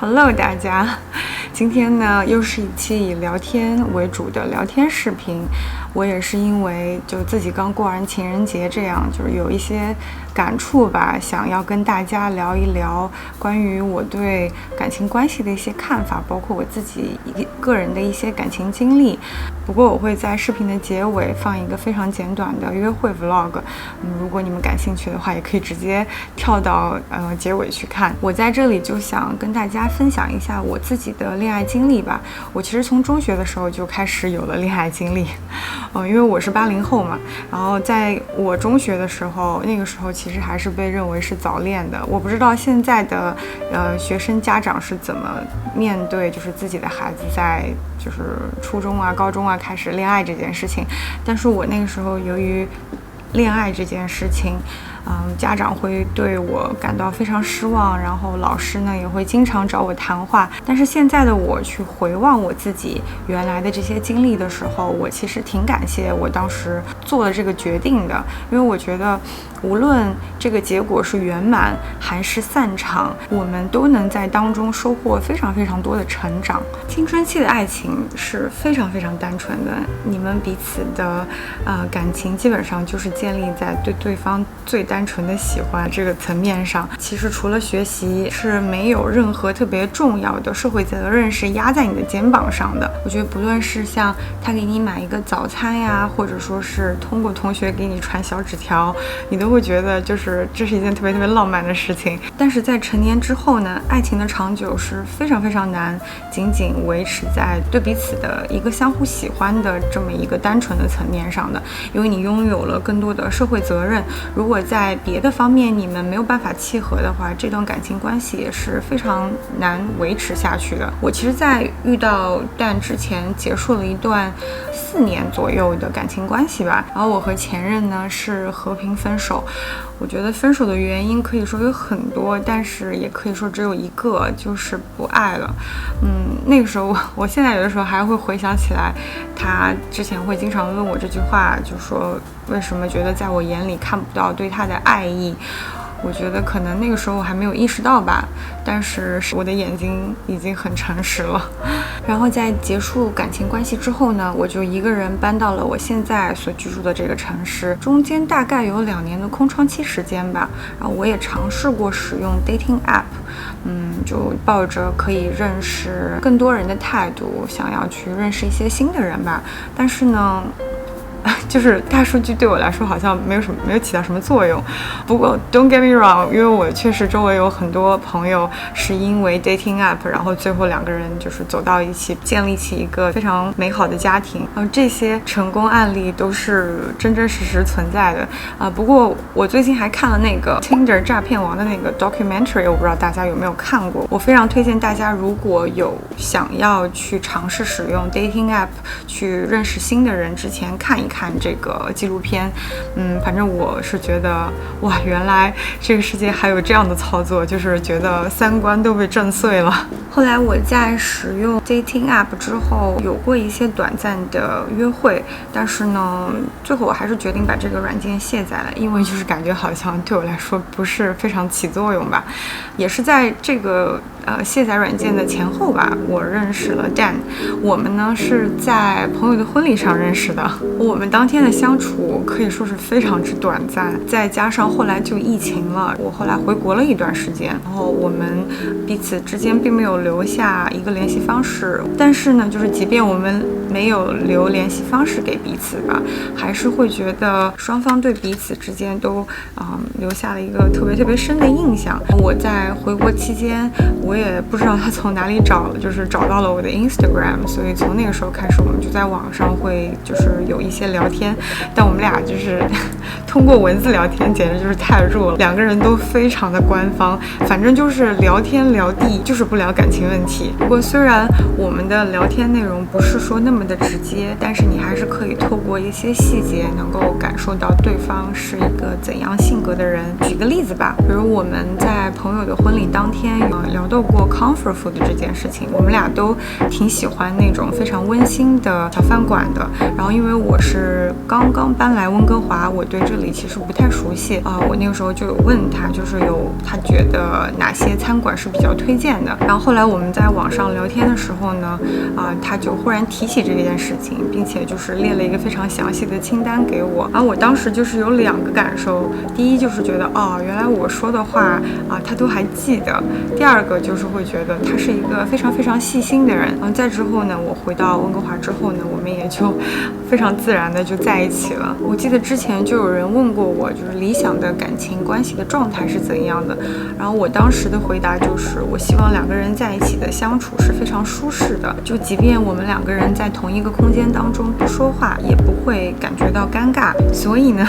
Hello， 大家，今天呢又是一期以聊天为主的聊天视频。我也是因为就自己刚过完情人节，这样就是有一些感触吧，想要跟大家聊一聊关于我对感情关系的一些看法，包括我自己个人的一些感情经历。不过我会在视频的结尾放一个非常简短的约会 vlog，如果你们感兴趣的话，也可以直接跳到结尾去看。我在这里就想跟大家分享一下我自己的恋爱经历吧。我其实从中学的时候就开始有了恋爱经历，因为我是80后嘛，然后在我中学的时候，那个时候其实还是被认为是早恋的。我不知道现在的学生家长是怎么面对就是自己的孩子在就是初中啊、高中啊开始恋爱这件事情，但是我那个时候由于恋爱这件事情，家长会对我感到非常失望，然后老师呢也会经常找我谈话。但是现在的我去回望我自己原来的这些经历的时候，我其实挺感谢我当时做了这个决定的，因为我觉得无论这个结果是圆满还是散场，我们都能在当中收获非常非常多的成长。青春期的爱情是非常非常单纯的，你们彼此的感情基本上就是建立在对对方最单纯的喜欢这个层面上。其实除了学习，是没有任何特别重要的社会责任是压在你的肩膀上的。我觉得不论是像他给你买一个早餐呀，或者说是通过同学给你传小纸条，你都会觉得就是这是一件特别特别浪漫的事情。但是在成年之后呢，爱情的长久是非常非常难仅仅维持在对彼此的一个相互喜欢的这么一个单纯的层面上的，因为你拥有了更多的社会责任。如果在别的方面你们没有办法契合的话，这段感情关系也是非常难维持下去的。我其实在遇到Dan之前结束了一段4年左右的感情关系吧，然后我和前任呢是和平分手。我觉得分手的原因可以说有很多，但是也可以说只有一个，就是不爱了。那个时候我现在有的时候还会回想起来，他之前会经常问我这句话，就说为什么觉得在我眼里看不到对他的爱意。我觉得可能那个时候我还没有意识到吧，但是我的眼睛已经很诚实了。然后在结束感情关系之后呢，我就一个人搬到了我现在所居住的这个城市，中间大概有2年的空窗期时间吧。然后我也尝试过使用 dating app，就抱着可以认识更多人的态度，想要去认识一些新的人吧。但是呢，就是大数据对我来说好像没有起到什么作用。不过 don't get me wrong， 因为我确实周围有很多朋友是因为 dating app， 然后最后2个人就是走到一起，建立起一个非常美好的家庭。这些成功案例都是真真实实存在的。不过我最近还看了那个 Tinder 诈骗王的那个 documentary， 我不知道大家有没有看过。我非常推荐大家，如果有想要去尝试使用 dating app 去认识新的人之前，看一看这个纪录片。反正我是觉得哇，原来这个世界还有这样的操作，就是觉得3观都被震碎了。后来我在使用 dating app 之后，有过一些短暂的约会，但是呢，最后我还是决定把这个软件卸载了，因为就是感觉好像对我来说不是非常起作用吧。也是在这个卸载软件的前后吧，我认识了 Dan。我们呢是在朋友的婚礼上认识的。我们当天的相处可以说是非常之短暂，再加上后来就疫情了，我后来回国了一段时间，然后我们彼此之间并没有留下一个联系方式。但是呢，就是即便我们没有留联系方式给彼此吧，还是会觉得双方对彼此之间都留下了一个特别特别深的印象。我在回国期间，我也不知道他从哪里找到了我的 Instagram， 所以从那个时候开始，我们就在网上会就是有一些聊天，但我们俩就是通过文字聊天，简直就是太弱了，2个人都非常的官方，反正就是聊天聊地，就是不聊感情问题。不过虽然我们的聊天内容不是说那么的直接，但是你还是可以透过一些细节能够感受到对方是一个怎样性格的人。举个例子吧，比如我们在朋友的婚礼当天聊得有过 comfort food 这件事情，我们俩都挺喜欢那种非常温馨的小饭馆的。然后因为我是刚刚搬来温哥华，我对这里其实不太熟悉我那个时候就有问他，就是他觉得哪些餐馆是比较推荐的。然后后来我们在网上聊天的时候呢，他就忽然提起这件事情，并且就是列了一个非常详细的清单给我。然后我当时就是有2个感受，第一就是觉得原来我说的话他都还记得。第二个就是会觉得他是一个非常非常细心的人。然后再之后呢，我回到温哥华之后呢，我们也就非常自然的就在一起了。我记得之前就有人问过我，就是理想的感情关系的状态是怎样的，然后我当时的回答就是，我希望2个人在一起的相处是非常舒适的，就即便我们2个人在同一个空间当中不说话，也不会感觉到尴尬。所以呢，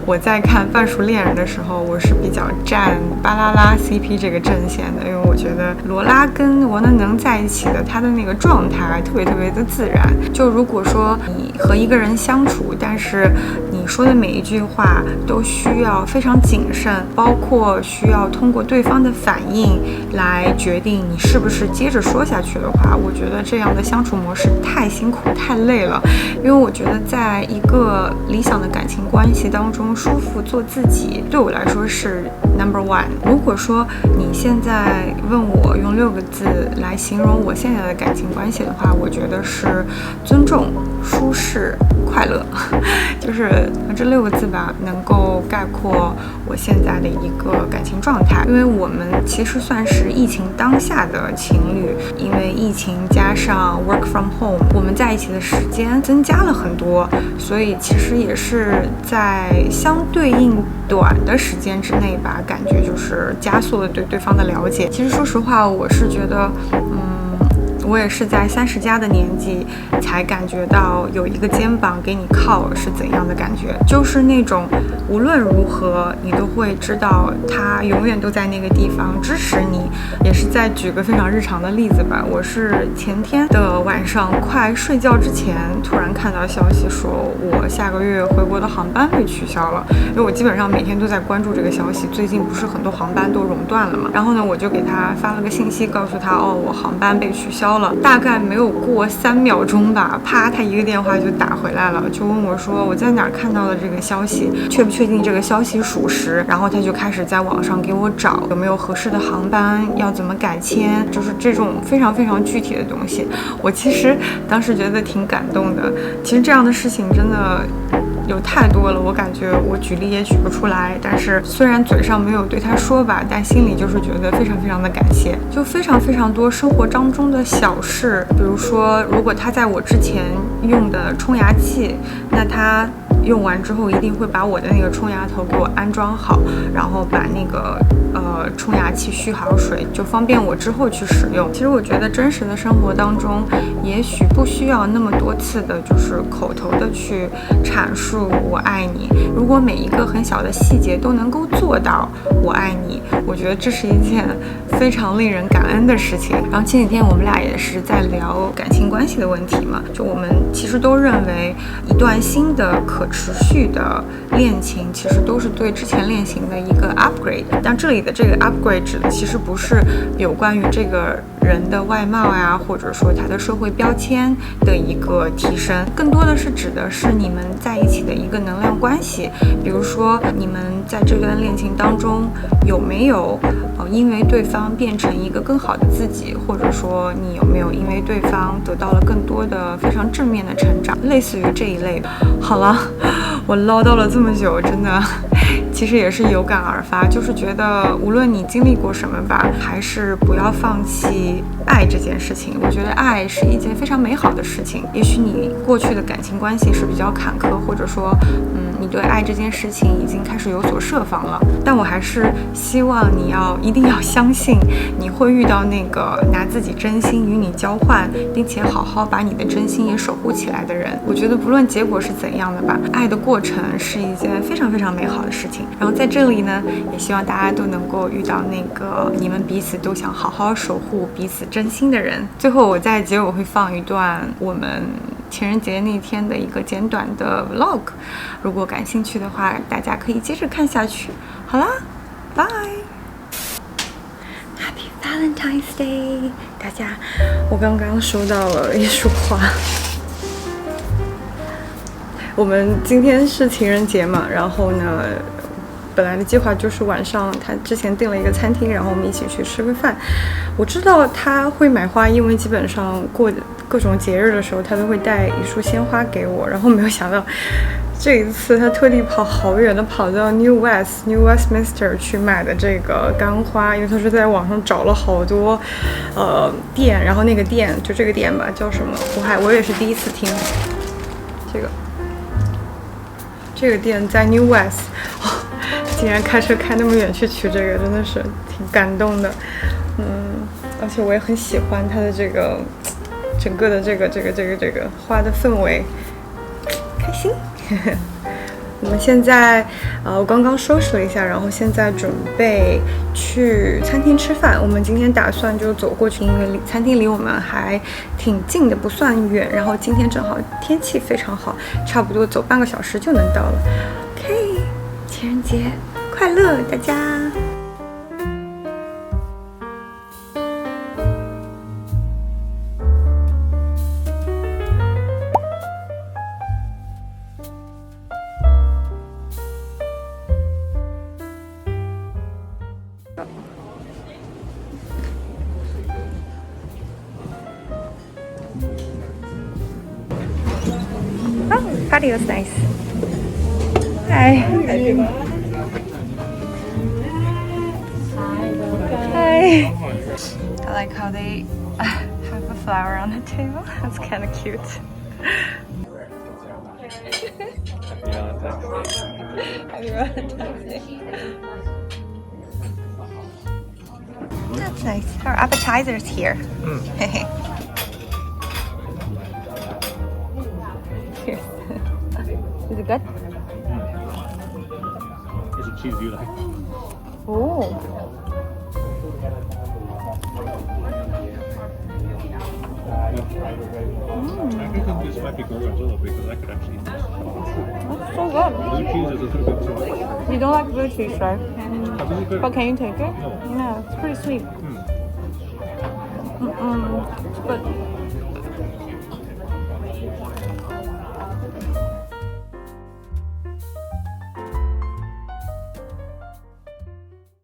我在看《半熟恋人》的时候，我是比较站巴啦啦 CP 这个阵线的，因为我觉得罗拉跟王能在一起的，他的那个状态特别特别的自然。就如果说你和一个人相处，但是你说的每一句话都需要非常谨慎，包括需要通过对方的反应来决定你是不是接着说下去的话，我觉得这样的相处模式太辛苦太累了。因为我觉得在一个理想的感情关系当中，舒服做自己对我来说是 No.1。 如果说你现在问我用6个字来形容我现在的感情关系的话，我觉得是尊重、舒适、快乐，就是这6个字吧，能够概括我现在的一个感情状态。因为我们其实算是疫情当下的情侣，因为疫情加上 work from home， 我们在一起的时间增加了很多，所以其实也是在相对应短的时间之内吧，感觉就是加速了对对方的了解。其实说实话，我是觉得我也是在30加的年纪才感觉到有一个肩膀给你靠是怎样的感觉，就是那种无论如何你都会知道他永远都在那个地方支持你。也是再举个非常日常的例子吧，我是前天的晚上快睡觉之前突然看到消息说我下个月回国的航班被取消了，因为我基本上每天都在关注这个消息，最近不是很多航班都熔断了嘛，然后呢我就给他发了个信息告诉他我航班被取消了，大概没有过3秒钟吧，啪，他一个电话就打回来了，就问我说我在哪儿看到了这个消息，确不确定这个消息属实。然后他就开始在网上给我找有没有合适的航班，要怎么改签，就是这种非常非常具体的东西。我其实当时觉得挺感动的，其实这样的事情真的有太多了，我感觉我举例也举不出来，但是虽然嘴上没有对他说吧，但心里就是觉得非常非常的感谢。就非常非常多生活当中的小事，比如说如果他在我之前用的冲牙器，那他用完之后一定会把我的那个冲牙头给我安装好，然后把那个冲牙器蓄好水，就方便我之后去使用。其实我觉得真实的生活当中，也许不需要那么多次的就是口头的去阐述我爱你，如果每一个很小的细节都能够做到我爱你，我觉得这是一件非常令人感恩的事情。然后前几天我们俩也是在聊感情关系的问题嘛，就我们其实都认为一段新的可持续的恋情其实都是对之前恋情的一个 upgrade， 但这里的这个 upgrade 指的其实不是有关于这个人的外貌呀，或者说他的社会标签的一个提升，更多的是指的是你们在一起的一个能量关系。比如说你们在这段恋情当中有没有因为对方变成一个更好的自己，或者说你有没有因为对方得到了更多的非常正面的成长，类似于这一类的。好了，我唠叨了这么久，真的其实也是有感而发，就是觉得无论你经历过什么吧，还是不要放弃爱这件事情。我觉得爱是一件非常美好的事情，也许你过去的感情关系是比较坎坷，或者说你对爱这件事情已经开始有所设防了，但我还是希望你一定要相信你会遇到那个拿自己真心与你交换，并且好好把你的真心也守护起来的人。我觉得不论结果是怎样的吧，爱的过程是一件非常非常美好的事情。然后在这里呢，也希望大家都能够遇到那个你们彼此都想好好守护彼此真心的人。最后我在结尾会放一段我们情人节那天的一个简短的 vlog， 如果感兴趣的话，大家可以接着看下去。好啦，拜。Happy Valentine's Valentine's Day， 大家，我刚刚收到了一束花。我们今天是情人节嘛，然后呢，本来的计划就是晚上他之前订了一个餐厅，然后我们一起去吃个饭。我知道他会买花，因为基本上过各种节日的时候，他都会带一束鲜花给我。然后没有想到，这一次他特地跑好远的，跑到 New Westminster 去买的这个干花，因为他是在网上找了好多店，然后那个店就这个店吧，叫什么？我也是第一次听这个店在 New West， 竟然开车开那么远去取这个，真的是挺感动的。而且我也很喜欢它的这个整个的这个花的氛围，开心。我们现在我刚刚收拾了一下，然后现在准备去餐厅吃饭。我们今天打算就走过去，因为餐厅离我们还挺近的，不算远。然后今天正好天气非常好，差不多走半个小时就能到了。OK， 情人节快乐，大家！Patio's nice. Hi. Hi. I like how they have a flower on the table. That's kind of cute. Happy Valentine's Day. That's nice. Our appetizer's here. Cheers. Is it good? Is it cheese you like? Oh. I think this might be gorgonzola because I could actually eat this. That's so good. Blue cheese is a little bit too. You don't like blue cheese, right? A little bit. But can you take it? No. Yeah, it's pretty sweet. It's good.